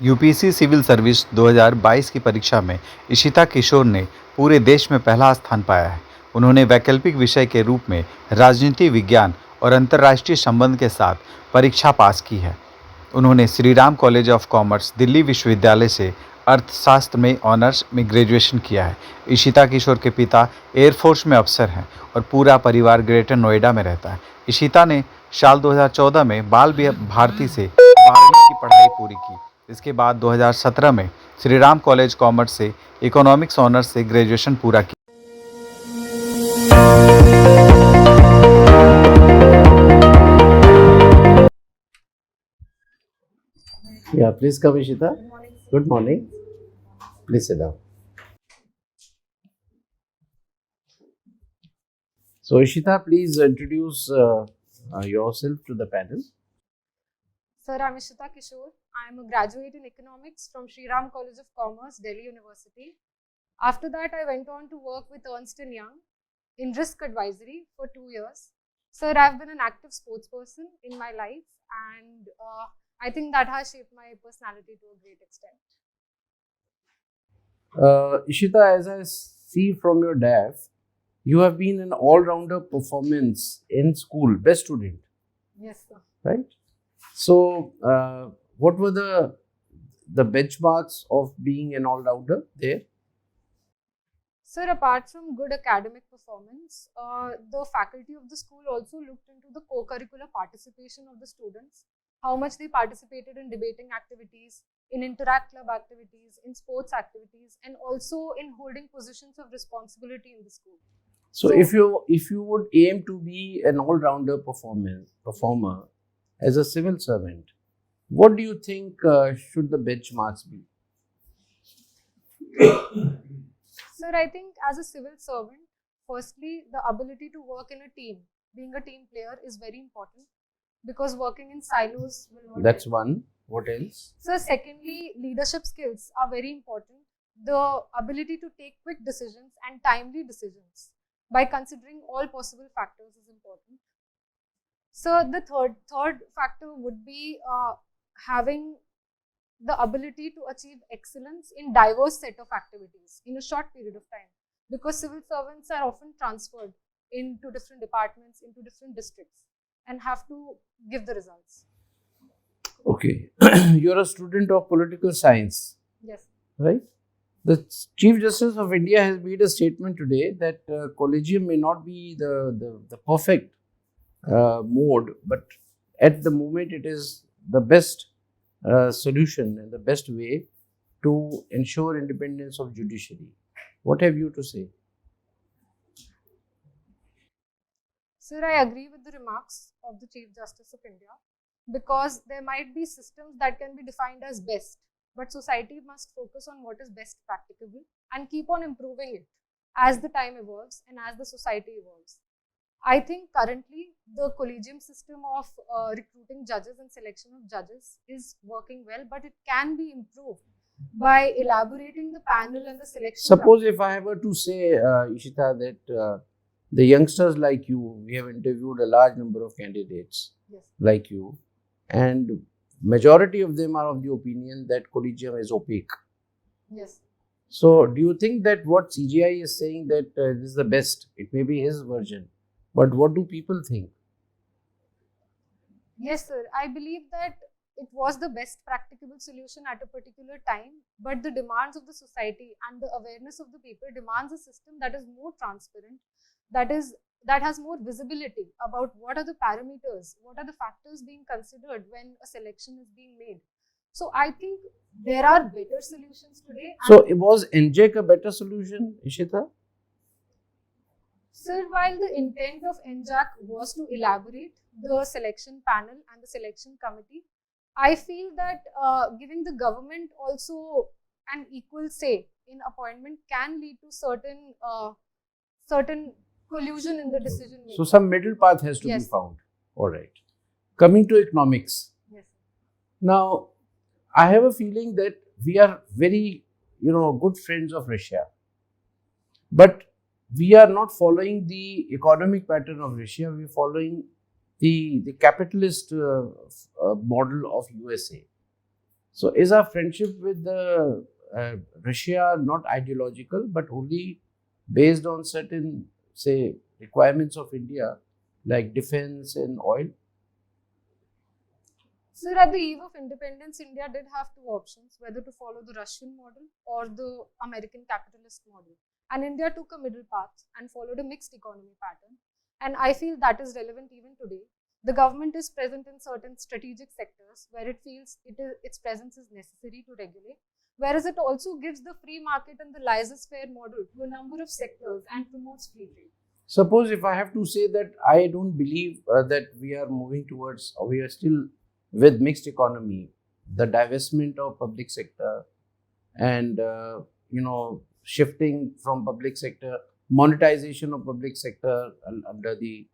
UPSC civil service 2022 की परीक्षा में इशिता किशोर ने पूरे देश में पहला स्थान पाया है। उन्होंने वैकल्पिक विषय के रूप में राजनीति विज्ञान और अंतर्राष्ट्रीय संबंध के साथ परीक्षा पास की है। उन्होंने Shri Ram college of commerce Delhi विश्वविद्यालय से अर्थशास्त्र में ऑनर्स में ग्रेजुएशन किया है। इशिता किशोर के पिता एयरफोर्स में अफसर हैं और पूरा परिवार ग्रेटर नोएडा में रहता है। इशिता ने साल 2014 में बाल भारती से 12वीं की पढ़ाई पूरी की। इसके बाद 2017 में श्री राम कॉलेज कॉमर्स से इकोनॉमिक्स ऑनर्स से ग्रेजुएशन पूरा किया। Yeah, please come, Ishita. Good morning. Please sit down. So, Ishita, please introduce yourself to the panel. Sir, I'm Ishita Kishore. I'm a graduate in economics from Sri Ram College of Commerce, Delhi University. After that, I went on to work with Ernst & Young in risk advisory for 2 years. Sir, I've been an active sports person in my life, and I think that has shaped my personality to a great extent. Ishita, as I see from your DAF, you have been an all-rounder performance in school, best student. Yes, sir. Right? So, what were the benchmarks of being an all-rounder there? Sir, apart from good academic performance, the faculty of the school also looked into the co-curricular participation of the students, how much they participated in debating activities, in interact club activities, in sports activities, and also in holding positions of responsibility in the school. So if you would aim to be an all-rounder performer as a civil servant, what do you think should the benchmarks be? Sir, I think as a civil servant, firstly, the ability to work in a team, being a team player is very important because working in silos will not That's help. one. What else? So secondly, leadership skills are very important. The ability to take quick decisions and timely decisions by considering all possible factors is important. So the third factor would be having the ability to achieve excellence in diverse set of activities in a short period of time, because civil servants are often transferred into different departments, into different districts, and have to give the results. Okay. You're a student of political science, Yes. right? The Chief Justice of India has made a statement today that collegium may not be the perfect mode, but at the moment it is the best solution and the best way to ensure independence of judiciary. What have you to say? Sir, I agree with the remarks of the Chief Justice of India, because there might be systems that can be defined as best, but society must focus on what is best practicable and keep on improving it as the time evolves and as the society evolves. I think currently the collegium system of recruiting judges and selection of judges is working well, but it can be improved by elaborating the panel and the selection. Suppose if I were to say, Ishita, that the youngsters like you, we have interviewed a large number of candidates Yes. like you, and majority of them are of the opinion that collegium is opaque. Yes. So, do you think that what CGI is saying that this is the best? It may be his version, but what do people think? Yes, sir. I believe that it was the best practicable solution at a particular time, but the demands of the society and the awareness of the people demands a system that is more transparent, that has more visibility about what are the parameters, what are the factors being considered when a selection is being made. So I think there are better solutions today. So, was NJEC a better solution, Ishita? Sir, while the intent of NJAC was to elaborate the selection panel and the selection committee, I feel that giving the government also an equal say in appointment can lead to certain collusion in the decision making. So, some middle path has to be Yes. found. All right. Coming to economics. Yes. Now, I have a feeling that we are very, good friends of Russia. But we are not following the economic pattern of Russia. We are following the capitalist model of USA. So is our friendship with the Russia not ideological, but only based on certain, say, requirements of India, like defense and oil? Sir, at the eve of independence, India did have two options, whether to follow the Russian model or the American capitalist model. And India took a middle path and followed a mixed economy pattern. And I feel that is relevant even today. The government is present in certain strategic sectors where it feels its presence is necessary to regulate, whereas it also gives the free market and the laissez-faire model to a number of sectors and promotes free trade. Suppose if I have to say that I don't believe that we are moving towards, or we are still with mixed economy, the divestment of public sector and shifting from public sector, monetization of public sector under the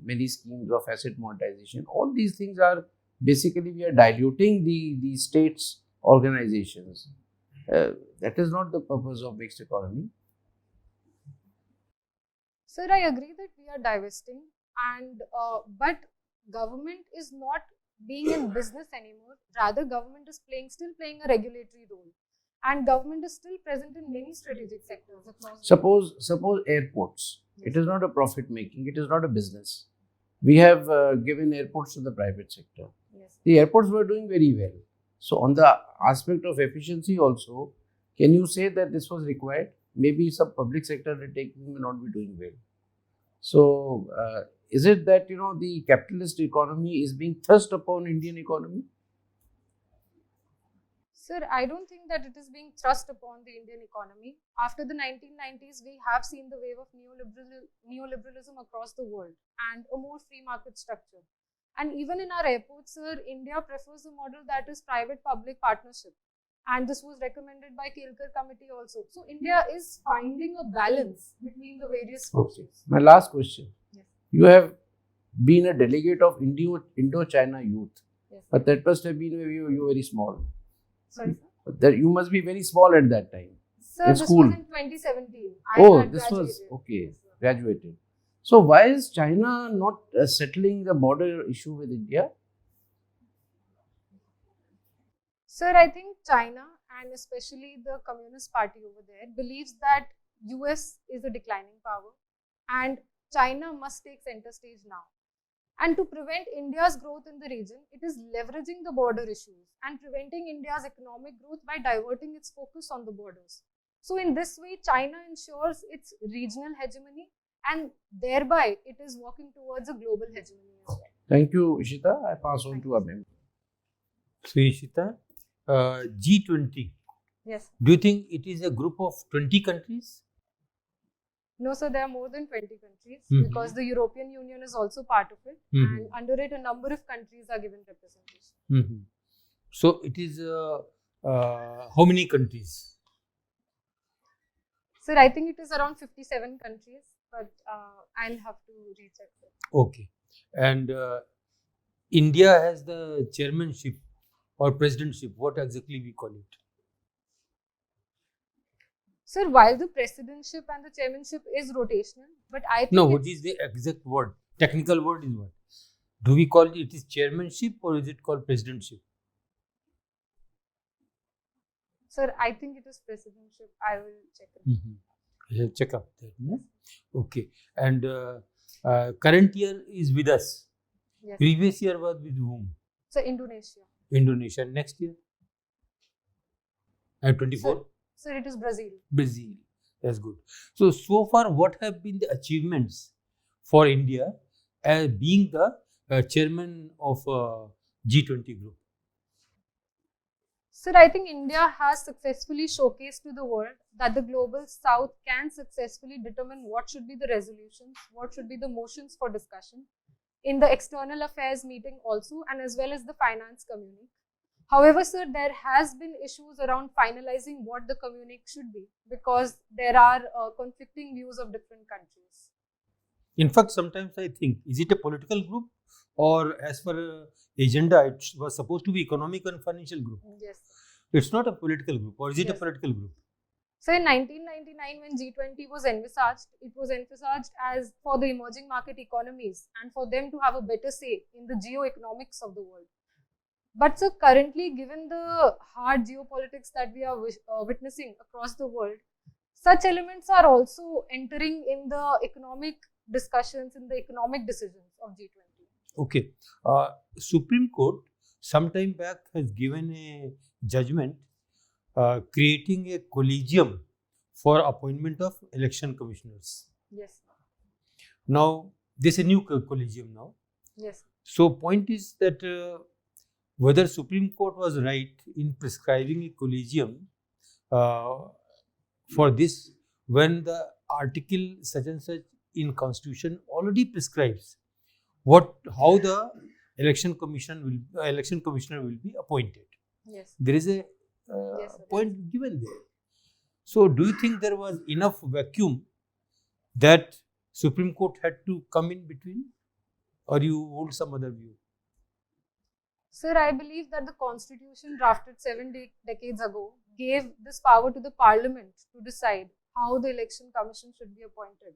many schemes of asset monetization. All these things are basically, we are diluting the state's organizations. That is not the purpose of mixed economy. Sir, I agree that we are divesting, and but government is not being in business anymore. Rather, government is still playing a regulatory role, and government is still present in many strategic sectors across. Suppose airports. It is not a profit making. It is not a business. We have given airports to the private sector. Yes. The airports were doing very well. So on the aspect of efficiency also, can you say that this was required? Maybe some public sector undertaking may not be doing well. So is it that the capitalist economy is being thrust upon Indian economy? Sir, I don't think that it is being thrust upon the Indian economy. After the 1990s, we have seen the wave of neoliberalism across the world and a more free market structure. And even in our airports, sir, India prefers a model that is private-public partnership. And this was recommended by Kelkar committee also. So India is finding a balance between the various forces. Okay. My last question. Yes. You have been a delegate of Indo-China youth. Yes. But that must have been you were very small. Sorry, sir? But that you must be very small at that time. Sir, In this school. was in 2017. This was okay. Yes, sir. Graduated. So why is China not settling the border issue with India? Sir, I think China and especially the Communist Party over there believes that US is a declining power and China must take center stage now. And to prevent India's growth in the region, it is leveraging the border issues and preventing India's economic growth by diverting its focus on the borders. So in this way, China ensures its regional hegemony and thereby it is working towards a global hegemony as well. Thank you, Ishita. I pass on to Abhim. So, Ishita, G20. Yes. Do you think it is a group of 20 countries? No, sir, there are more than 20 countries because the European Union is also part of it and under it a number of countries are given representation. So, it is how many countries? Sir, I think it is around 57 countries, but I'll have to recheck it. Okay. And India has the chairmanship or presidentship. What exactly we call it? Sir, while the presidentship and the chairmanship is rotational, but I think No, what is the exact word? Technical word is what? Do we call it is chairmanship or is it called presidentship? Sir, I think it is presidentship. I will check it. I'll check up that. No? Okay. And current year is with us. Yes. Previous year was with whom? So, Indonesia. Indonesia. Next year? And 24? Sir, it is Brazil. Brazil. That's good. So far, what have been the achievements for India as being the chairman of G20 group? Sir, I think India has successfully showcased to the world that the global south can successfully determine what should be the resolutions, what should be the motions for discussion in the external affairs meeting also and as well as the finance community. However, sir, there has been issues around finalizing what the communique should be because there are conflicting views of different countries. In fact, sometimes I think, is it a political group or as per agenda, it was supposed to be economic and financial group? Yes. It's not a political group, or is it a political group? So in 1999, when G20 was envisaged, it was envisaged as for the emerging market economies and for them to have a better say in the geo-economics of the world. But so currently, given the hard geopolitics that we are witnessing across the world, such elements are also entering in the economic discussions, in the economic decisions of G20. Okay. Supreme Court sometime back has given a judgment creating a collegium for appointment of election commissioners. Yes. Now, there's a new collegium now. Yes. So, point is that whether Supreme Court was right in prescribing a collegium uh, for this, when the article such and such in Constitution already prescribes how the election commissioner will be appointed. Yes. There is a Yes, sir. point given there. So, do you think there was enough vacuum that Supreme Court had to come in between, or you hold some other view? Sir, I believe that the constitution drafted 7 decades ago gave this power to the parliament to decide how the election commission should be appointed.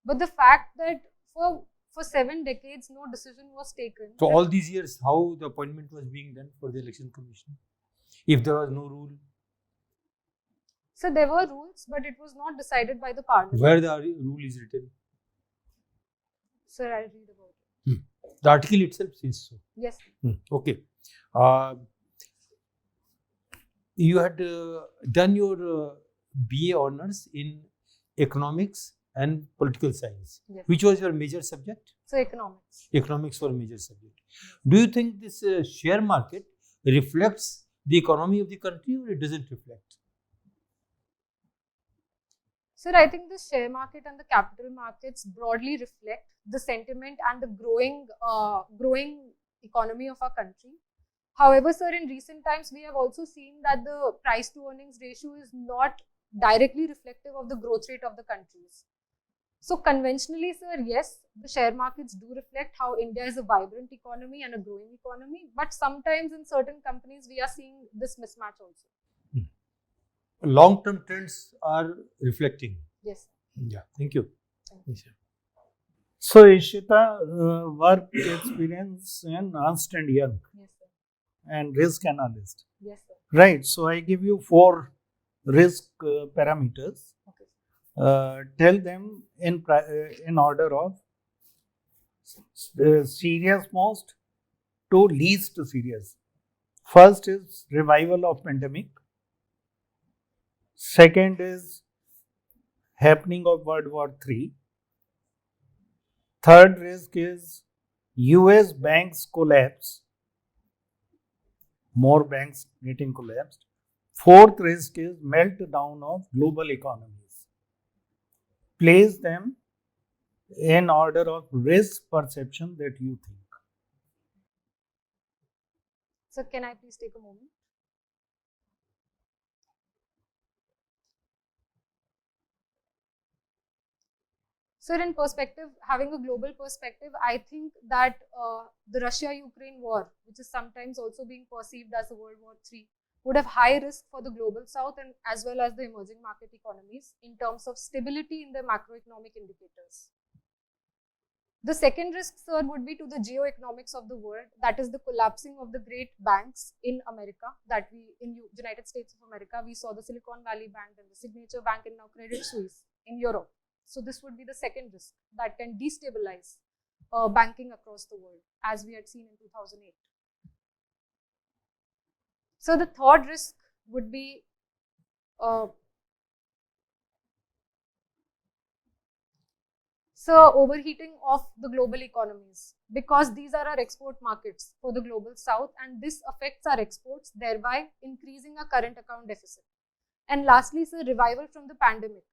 But the fact that for 7 decades no decision was taken. So all these years, how the appointment was being done for the election commission, if there was no rule? So there were rules, but it was not decided by the parliament. Where the rule is written? Sir, I'll read about it. The article itself says so. Yes. Okay. You had done your BA honors in economics and political science. Yes. Which was your major subject? So economics. Economics was major subject. Do you think this share market reflects the economy of the country, or it doesn't reflect? Sir, I think the share market and the capital markets broadly reflect the sentiment and the growing economy of our country. However, sir, in recent times, we have also seen that the price to earnings ratio is not directly reflective of the growth rate of the countries. So conventionally, sir, yes, the share markets do reflect how India is a vibrant economy and a growing economy. But sometimes in certain companies, we are seeing this mismatch also. Long-term trends are reflecting. Yes. Yeah, thank you. Yes, sir. So, Ishita, work experience in Ernst and Young Yes, sir. and risk analyst. Yes, sir. Right. So, I give you 4 risk parameters. Okay. Tell them in order of serious most to least serious. First is revival of pandemic. Second is happening of World War III. Third risk is US banks collapse. More banks getting collapsed. Fourth risk is meltdown of global economies. Place them in order of risk perception that you think. So can I please take a moment? Sir, in perspective, having a global perspective, I think that the Russia-Ukraine war, which is sometimes also being perceived as a World War III, would have high risk for the global south and as well as the emerging market economies in terms of stability in their macroeconomic indicators. The second risk, sir, would be to the geoeconomics of the world, that is the collapsing of the great banks in America, in United States of America, we saw the Silicon Valley Bank and the Signature Bank and now Credit Suisse in Europe. So this would be the second risk that can destabilize banking across the world, as we had seen in 2008. So the third risk would be overheating of the global economies, because these are our export markets for the global south, and this affects our exports, thereby increasing our current account deficit. And lastly, sir, revival from the pandemic.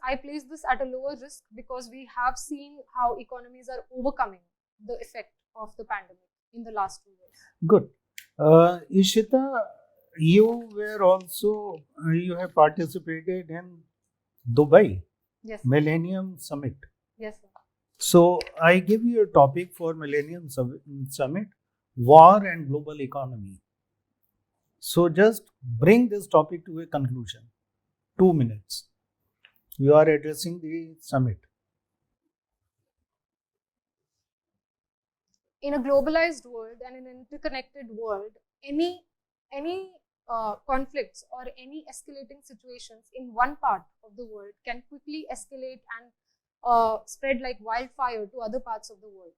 I place this at a lower risk because we have seen how economies are overcoming the effect of the pandemic in the last 2 years. Good. Ishita, you have participated in Dubai Yes. Millennium Summit. Yes, sir. So I give you a topic for Millennium Summit, war and global economy. So just bring this topic to a conclusion. 2 minutes. You are addressing the summit. in a globalized world and an interconnected world, any conflicts or any escalating situations in one part of the world can quickly escalate and spread like wildfire to other parts of the world.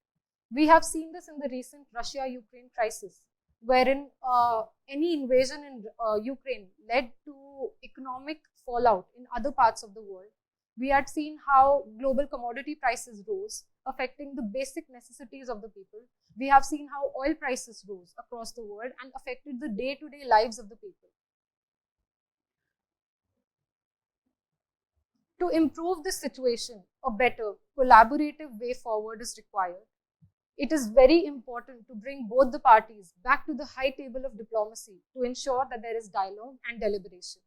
We have seen this in the recent Russia-Ukraine crisis, wherein any invasion in Ukraine led to economic fallout in other parts of the world. We had seen how global commodity prices rose, affecting the basic necessities of the people. We have seen how oil prices rose across the world and affected the day-to-day lives of the people. To improve this situation, a better collaborative way forward is required. It is very important to bring both the parties back to the high table of diplomacy to ensure that there is dialogue and deliberation.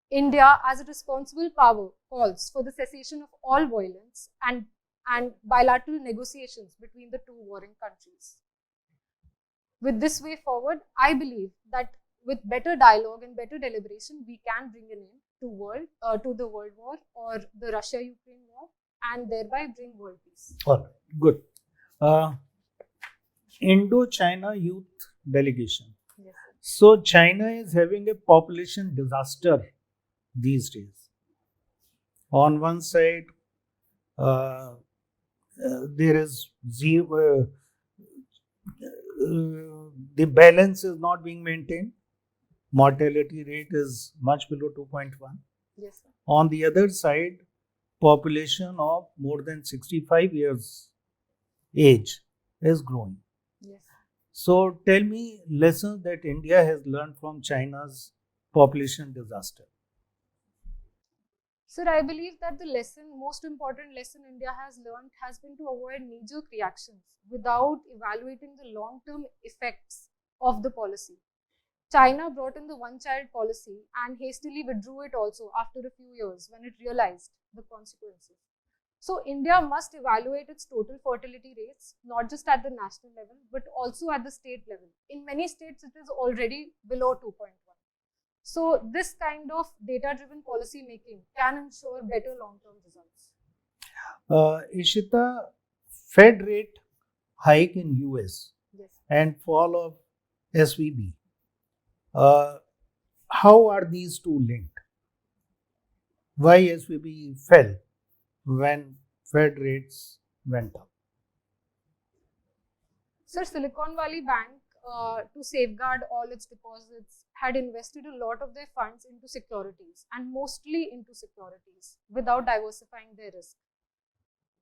India, as a responsible power, calls for the cessation of all violence and bilateral negotiations between the two warring countries. With this way forward, I believe that with better dialogue and better deliberation, we can bring an end to the World War or the Russia-Ukraine war, and thereby bring world peace. All right, good. Indo-China Youth Delegation. Yes, sir. So China is having a population disaster these days. On one side, there is zero, the balance is not being maintained. Mortality rate is much below 2.1. Yes, sir. On the other side, population of more than 65 years age is growing. Yes. So tell me lessons that India has learned from China's population disaster. Sir, I believe that the most important lesson India has learned has been to avoid knee-jerk reactions without evaluating the long-term effects of the policy. China brought in the one-child policy and hastily withdrew it also after a few years when it realized the consequences. So India must evaluate its total fertility rates, not just at the national level, but also at the state level. In many states, it is already below 2.1. So this kind of data-driven policy making can ensure better long-term results. Ishita, Fed rate hike in US Yes. and fall of SVB. How are these two linked? Why SVB fell when Fed rates went up? Sir, Silicon Valley Bank, to safeguard all its deposits, had invested a lot of their funds into securities and mostly into securities without diversifying their risk.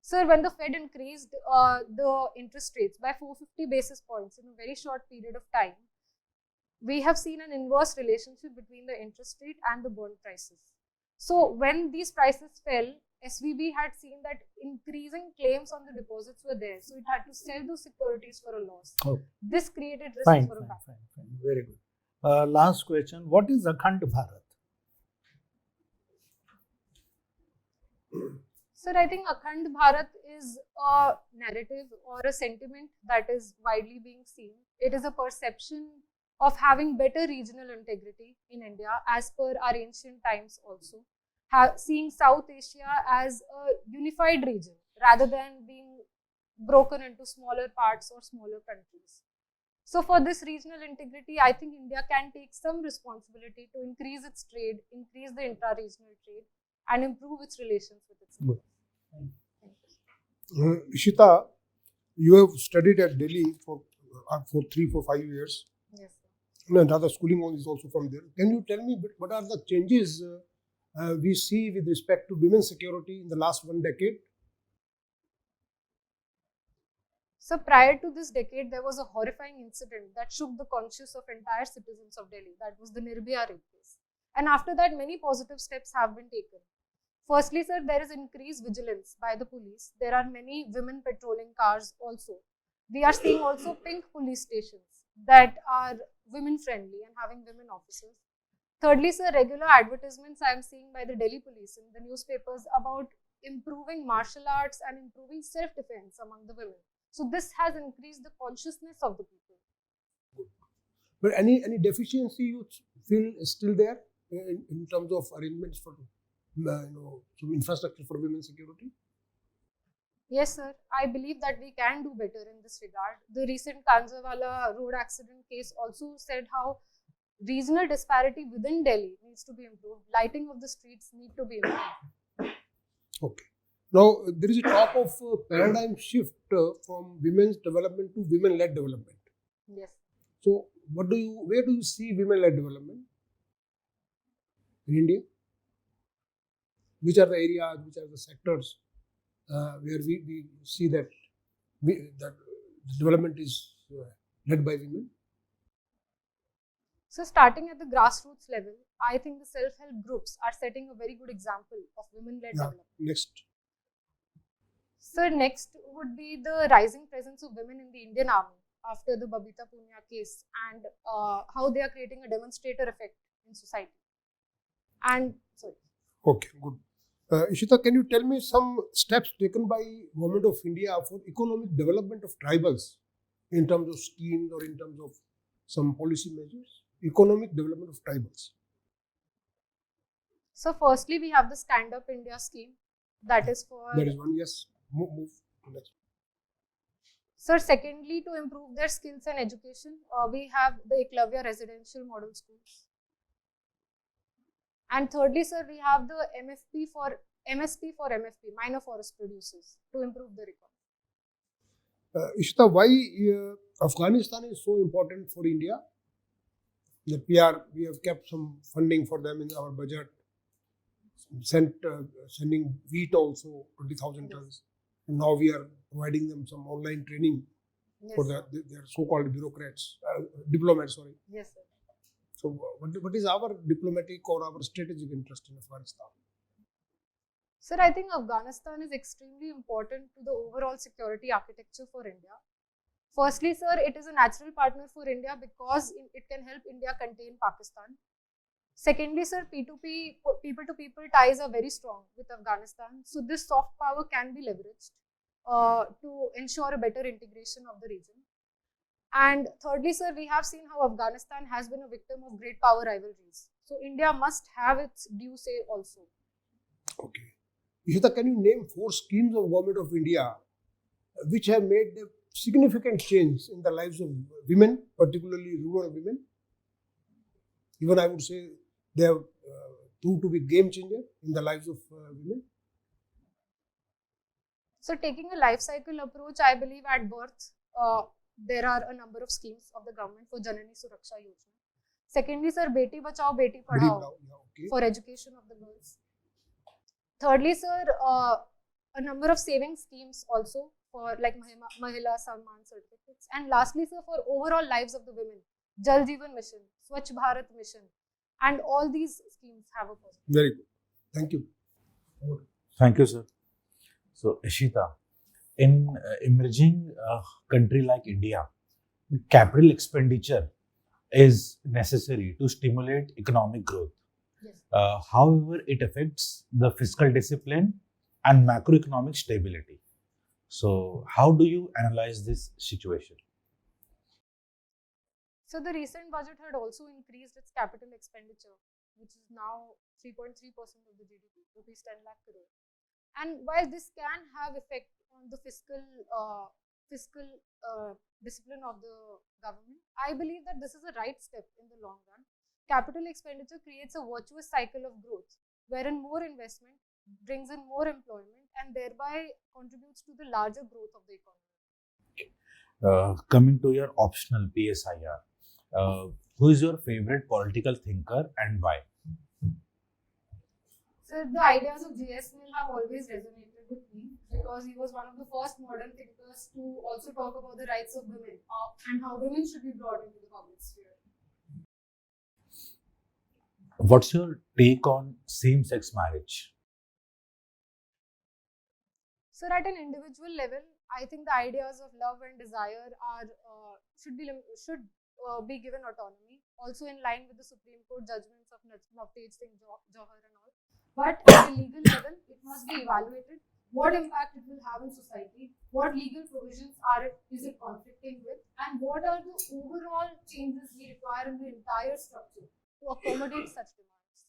Sir, when the Fed increased the interest rates by 450 basis points in a very short period of time, we have seen an inverse relationship between the interest rate and the bond prices. So when these prices fell, SVB had seen that increasing claims on the deposits were there. So it had to sell those securities for a loss. Oh. This created risks Fine. for a bank. Very good. Last question. What is Akhand Bharat? Sir, I think Akhand Bharat is a narrative or a sentiment that is widely being seen. It is a perception of having better regional integrity in India as per our ancient times also. Seeing South Asia as a unified region rather than being broken into smaller parts or smaller countries. So for this regional integrity, I think India can take some responsibility to increase its trade, increase the intra-regional trade, and improve its relations with its neighbors. Ishita, you have studied at Delhi for 5 years. Yes, sir. And other schooling is also from there. Can you tell me what are the changes we see with respect to women's security in the last 1 decade? So prior to this decade, there was a horrifying incident that shook the conscience of entire citizens of Delhi. That was the Nirbhaya rape case. And after that, many positive steps have been taken. Firstly, sir, there is increased vigilance by the police. There are many women patrolling cars also. We are seeing also pink police stations that are women friendly and having women officers. Thirdly, sir, regular advertisements I am seeing by the Delhi police in the newspapers about improving martial arts and improving self-defense among the women. So this has increased the consciousness of the people. But any deficiency you feel is still there in terms of arrangements for some infrastructure for women's security? Yes, sir. I believe that we can do better in this regard. The recent Kanjawala road accident case also said how regional disparity within Delhi needs to be improved. Lighting of the streets need to be improved. Okay. Now, there is a talk of paradigm shift from women's development to women-led development. Yes. So, where do you see women-led development in India? Which are the areas, which are the sectors where we see that that development is led by women? So, starting at the grassroots level, I think the self-help groups are setting a very good example of women-led Yeah. development. Next. So, next would be the rising presence of women in the Indian Army after the Babita Punia case, and how they are creating a demonstrator effect in society. And sorry. Okay, good. Ishita, can you tell me some steps taken by Government of India for economic development of tribals in terms of schemes or in terms of some policy measures? Economic development of tribals. So, firstly, we have the Stand Up India scheme, that is for. That is one. Yes. Move to next. Sir, secondly, to improve their skills and education, we have the Eklavya residential model schools. And thirdly, sir, we have the MSP for MFP, minor forest producers, to improve their economy. Ishita, why Afghanistan is so important for India? That we have kept some funding for them in our budget. Sending wheat also 20,000 tons. And now we are providing them some online training for their so-called diplomats. Sorry. Yes, sir. So, what is our diplomatic or our strategic interest in Afghanistan? Sir, I think Afghanistan is extremely important to the overall security architecture for India. Firstly, sir, it is a natural partner for India because it can help India contain Pakistan. Secondly, sir, P2P, people-to-people ties are very strong with Afghanistan. So, this soft power can be leveraged to ensure a better integration of the region. And thirdly, sir, we have seen how Afghanistan has been a victim of great power rivalries. So, India must have its due say also. Okay. Ishita, can you name 4 schemes of Government of India which have made a significant change in the lives of women, particularly rural women? Even I would say they have proved to be game changer in the lives of women. So, taking a life cycle approach, I believe at birth, there are a number of schemes of the government for Janani Suraksha Yojana. Secondly, sir, Beti Bachao, Beti Padhao for education of the girls. Thirdly, sir, a number of saving schemes also for like Mahila Samman certificates. And lastly, sir, for overall lives of the women, Jal Jeevan Mission, Swachh Bharat Mission, and all these schemes have a positive. Very good. Thank you. Thank you, sir. So, Ishita, in emerging country like India, capital expenditure is necessary to stimulate economic growth. Yes. However, it affects the fiscal discipline and macroeconomic stability. So, how do you analyze this situation? So, the recent budget had also increased its capital expenditure, which is now 3.3% of the GDP, rupees 10 lakh crore. And while this can have effect on the fiscal discipline of the government, I believe that this is a right step in the long run. Capital expenditure creates a virtuous cycle of growth, wherein more investment brings in more employment and thereby contributes to the larger growth of the economy. Coming to your optional PSIR, who is your favorite political thinker and why? So the ideas of J.S. Mill have always resonated with me because he was one of the first modern thinkers to also talk about the rights of women and how women should be brought into the public sphere. What's your take on same-sex marriage? So at an individual level, I think the ideas of love and desire are should be given autonomy, also in line with the Supreme Court judgments of Navtej Singh Johar and all. But at a legal level, it must be evaluated what impact it will have in society, what legal provisions is it conflicting with, and what are the overall changes we require in the entire structure to accommodate such demands.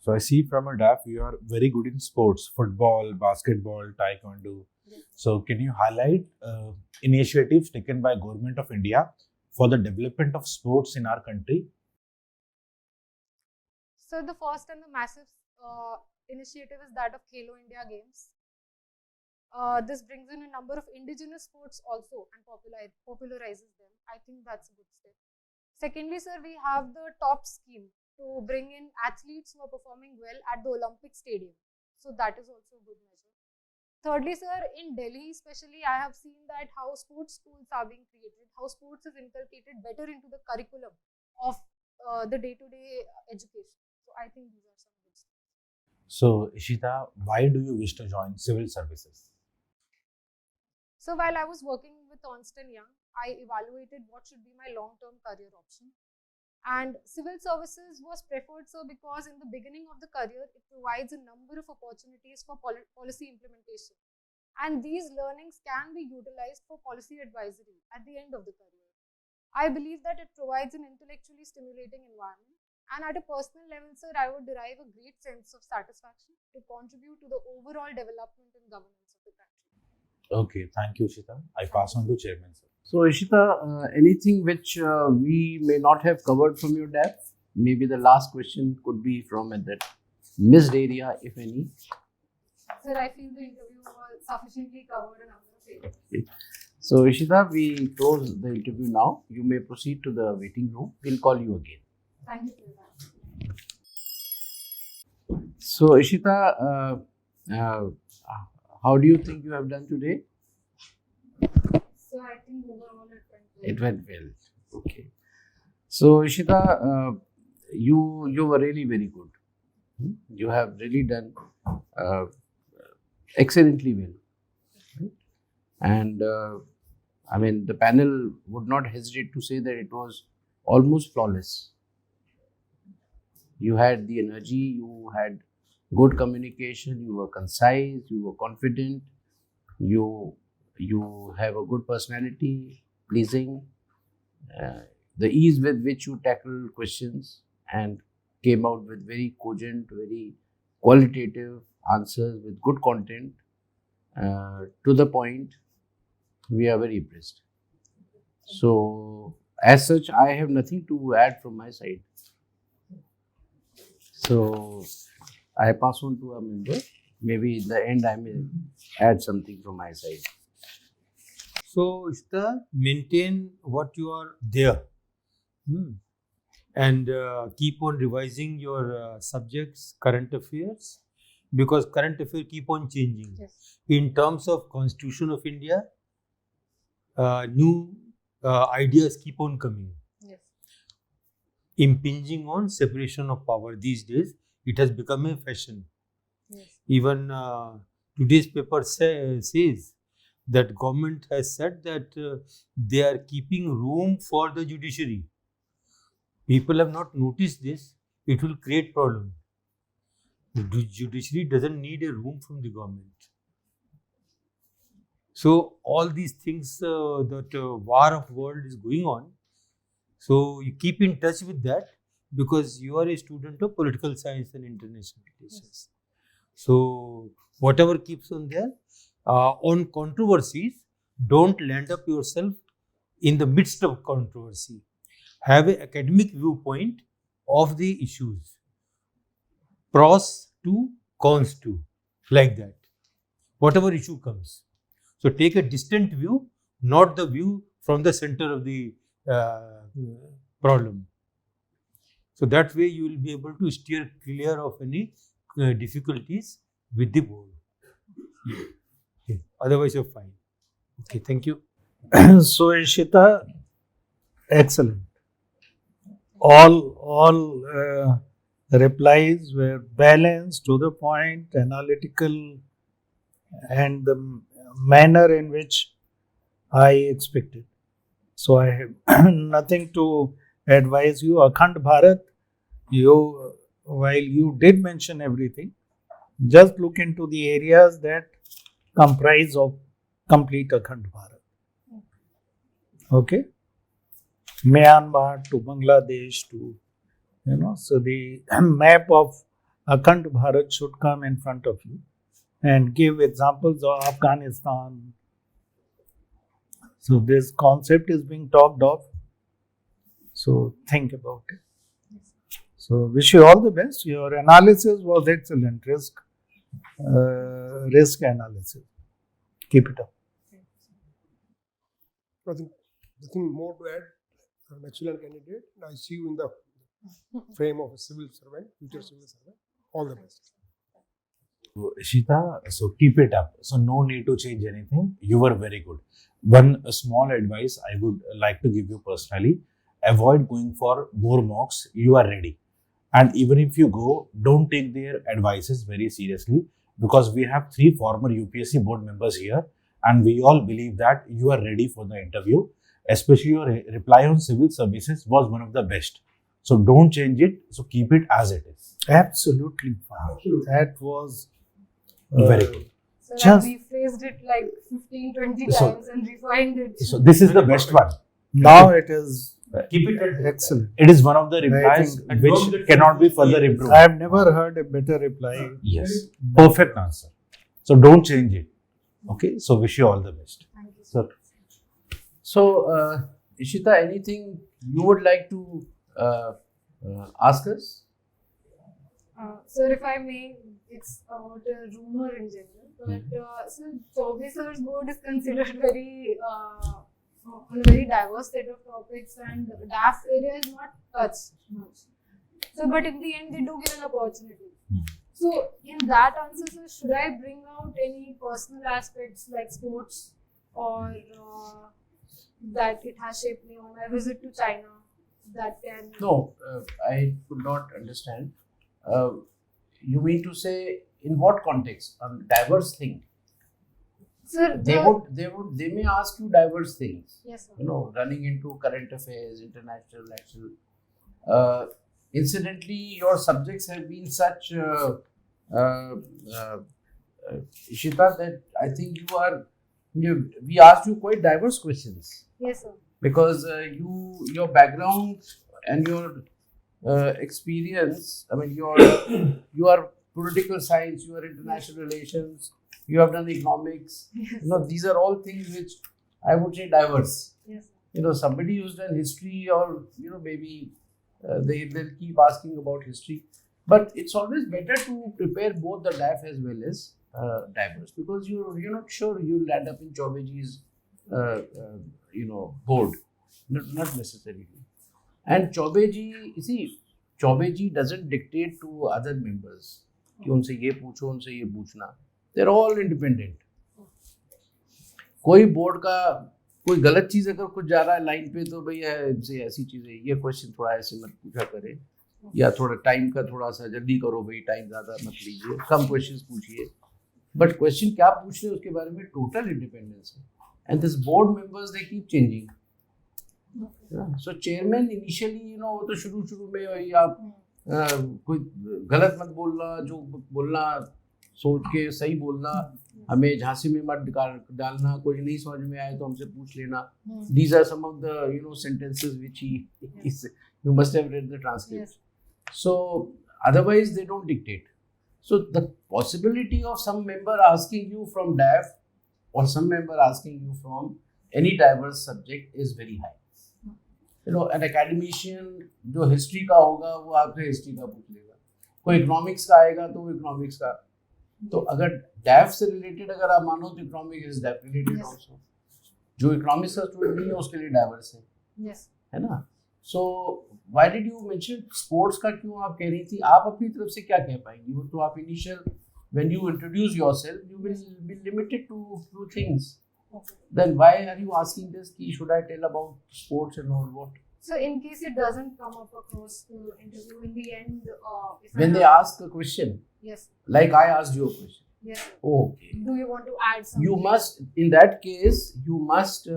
So I see from your DAF you are very good in sports, football, basketball, taekwondo. Yes. So can you highlight initiatives taken by Government of India for the development of sports in our country? So the first and the massive initiative is that of Khelo India Games. This brings in a number of indigenous sports also and popularizes them. I think that's a good step. Secondly, sir, we have the top scheme to bring in athletes who are performing well at the Olympic Stadium. So that is also a good measure. Thirdly, sir, in Delhi especially, I have seen that how sports schools are being created, how sports is inculcated better into the curriculum of the day-to-day education. So I think these are some good steps. So Ishita, why do you wish to join civil services? So while I was working with Ernst & Young, I evaluated what should be my long-term career option. And civil services was preferred, sir, because in the beginning of the career, it provides a number of opportunities for policy implementation. And these learnings can be utilized for policy advisory at the end of the career. I believe that it provides an intellectually stimulating environment. And at a personal level, sir, I would derive a great sense of satisfaction to contribute to the overall development and governance of the country. Okay, thank you, Ishita. I pass on to Chairman, sir. So, Ishita, anything which we may not have covered from your depth? Maybe the last question could be from that missed area, if any. Sir, I feel the interview was sufficiently covered a number of areas. Okay. So, Ishita, we close the interview now. You may proceed to the waiting room. We'll call you again. Thank you for that. So, Ishita, how do you think you have done today? So I think overall It went well. Okay. So, Ishita, you were really very good. You have really done excellently well. And I mean, the panel would not hesitate to say that it was almost flawless. You had the energy, you had good communication, you were concise, you were confident, you have a good personality, pleasing, the ease with which you tackled questions and came out with very cogent, very qualitative answers with good content, to the point. We are very impressed. So, as such, I have nothing to add from my side. So, I pass on to a member. Maybe in the end, I may add something from my side. So, Ishita, maintain what you are there. And keep on revising your subjects, current affairs, because current affairs keep on changing. Yes. In terms of Constitution of India, new ideas keep on coming. Yes. Impinging on separation of power these days, it has become a fashion. Yes. Even today's paper says that government has said that they are keeping room for the judiciary. People have not noticed this. It will create problem. The judiciary doesn't need a room from the government. So all these things that war of world is going on. So you keep in touch with that because you are a student of political science and international relations. So whatever keeps on there, on controversies, don't land up yourself in the midst of controversy. Have an academic viewpoint of the issues. Pros to, cons to, like that. Whatever issue comes. So take a distant view, not the view from the center of the problem. So that way you will be able to steer clear of any difficulties with the board. Okay. Otherwise you're fine. Okay, thank you. So, Ishita, excellent. All replies were balanced, to the point, analytical, and the manner in which I expected. So I have nothing to advise you. Akhand Bharat, while you did mention everything, just look into the areas that comprise of complete Akhand Bharat. Okay? Myanmar to Bangladesh to, so the map of Akhand Bharat should come in front of you. and give examples of Afghanistan. So this concept is being talked of. So think about it. So wish you all the best. Your analysis was excellent. Risk analysis. Keep it up. Nothing more to add. An excellent candidate. I see you in the frame of a civil servant, future civil servant. All the best. Ishita, so keep it up. So no need to change anything. You were very good. One small advice I would like to give you personally: avoid going for more mocks. You are ready, and even if you go, don't take their advices very seriously, because we have 3 former UPSC board members here, and we all believe that you are ready for the interview. Especially your reply on civil services was one of the best. So don't change it. So keep it as it is. Absolutely fine. That was Very good. So Just- we phrased it like 15, 20 So- times and refined it. So this is the best one. Now it is Keep it. excellent. It is one of the replies think- which cannot be further improved. I have never heard a better reply. Yes, perfect answer. So don't change it. Okay. So wish you all the best. Thank you. So So, Ishita, anything you would like to ask us? Sir, if I may, it's about a rumor in general. But sir, Chaubey sir's board is considered very on a very diverse set of topics, and the DAF area is not touched much. So, but in the end, they do give an opportunity. So, in that answer, sir, should I bring out any personal aspects like sports or that it has shaped me on my visit to China? That can No, I could not understand. You mean to say in what context? Diverse thing. Sir, They may ask you diverse things. yes, sir. You know, running into current affairs, international, national. Incidentally, your subjects have been such, Ishita, that I think we asked you quite diverse questions, Yes, sir. because your background and your experience. I mean, you are political science, you are international relations, you have done economics. Yes, You know, these are all things which I would say diverse. yes, sir. You know, somebody who's done history, or maybe they'll keep asking about history, but it's always better to prepare both the DAF as well as diverse, because you're not sure you'll land up in Chaubeji's board, not necessarily. And Chaubeji, you see, Chaubeji doesn't dictate to other members कि उनसे ये पूछो, उनसे ये पूछना. They're all independent. कोई board का कोई गलत चीज अगर कुछ जा रहा है लाइन पे, तो भैया इनसे ऐसी चीजें, ये क्वेश्चन थोड़ा ऐसे मत पूछा करे, या थोड़ा टाइम का थोड़ा सा जल्दी करो भाई, टाइम ज़्यादा मत लीजिए, कम क्वेश्चंस पूछिए. बट क्वेश्चन क्या पूछ रहे हैं उसके बारे में टोटल इंडिपेंडेंस है. And this board members they keep changing. So chairman initially वो तो शुरू में वही आप कोई गलत मत बोलना, जो बोलना सोच के सही बोलना, हमें झांसी में मत डालना, कोई नहीं समझ में आए तो हमसे पूछ लेना. These are some of the sentences which he you must have read the transcript. Yes. So otherwise they don't dictate. So the possibility of some member asking you from DAF or some member asking you from any diverse subject is very high. An academician जो history का होगा वो आपसे history का पूछ लेगा, कोई economics का आएगा तो वो इकोनॉमिक्स का. तो अगर डैफ से रिलेटेड अगर आप मानो तो इकोनॉमिक्स इज डैफ रिलेटेड आल्सो. जो इकोनॉमिक्स का स्टूडेंट नहीं है उसके लिए डाइवर्स है. Yes. है ना. So why did you mention sports का, क्यों आप कह रही थी? आप अपनी तरफ से क्या कह पाएंगी? वो तो आप initial when you introduce yourself you will be limited to few things. Okay. Then why are you asking this? Should I tell about sports and all what? So in case it doesn't come up across the interview in the end, if When I they have- ask a question, yes, like I asked you a question. yes. Sir. Okay. Do you want to add something? You must, in that case, you must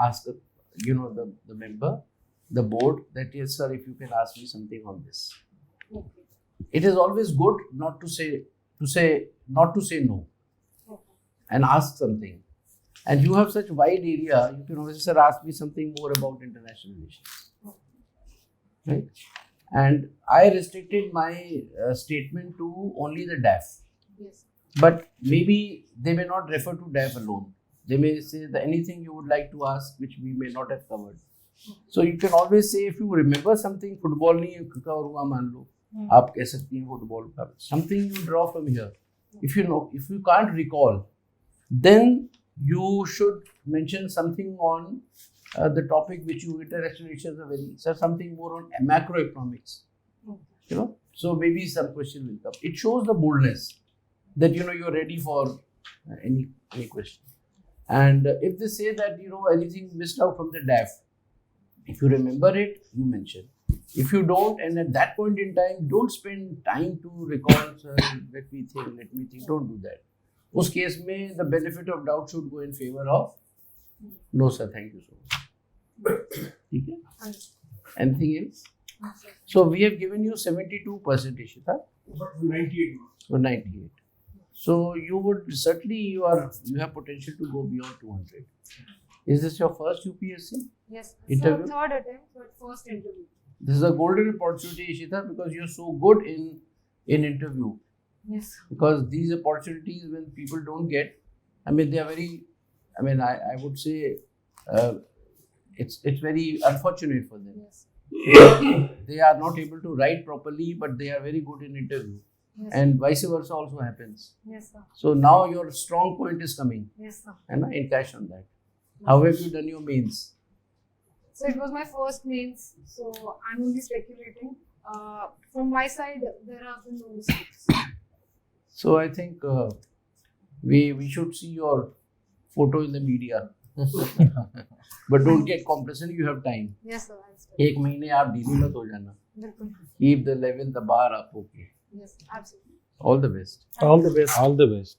ask the member, the board, that yes sir, if you can ask me something on this. Okay. It is always good not to say no, Okay. and ask something. And you have such wide area, you can always sir ask me something more about international relations. Right? And I restricted my statement to only the DAF. Yes. But maybe they may not refer to DAF alone. They may say that anything you would like to ask which we may not have covered. So you can always say if you remember something, football नहीं cover हुआ मान लो, आप कह सकती हैं football का. Something you draw from here. If you know, if you can't recall, then you should mention something on the topic which you intellectual issues are very, so something more on macroeconomics. You know, so maybe some question will come. It shows the boldness that you know you're ready for any question. And if they say that you know anything missed out from the DAF, if you remember it, you mention. If you don't, and at that point in time, don't spend time to recall. Let me think. Don't do that. Us case mein, the benefit of doubt should go in favor of no sir, thank you so much. Okay? Anything else? So we have given you 72%, Ishita. But 98 marks. Or 98. So you would certainly you have potential to go beyond 200. Is this your first UPSC? Yes. Interview? So third attempt, but first interview. This is a golden opportunity, Ishita, because you're so good in interview. Yes. Because these opportunities when people don't get, I mean they are very, I mean I would say it's very unfortunate for them. Yes. They are not able to write properly, but they are very good in interview. Yes. And vice versa also happens. Yes, sir. So now your strong point is coming. Yes, sir. And in cash on that. How have you done your mains? So it was my first mains, so I'm only speculating. From my side, there have been no mistakes. So I think we should see your photo in the media. But don't get complacent, you have time. Yes, sir. I'll spec- एक महीने आप ढीली मत हो जाना. बिल्कुल. Keep the level, the bar up. Okay. Yes, absolutely. All the best. All the best. All the best.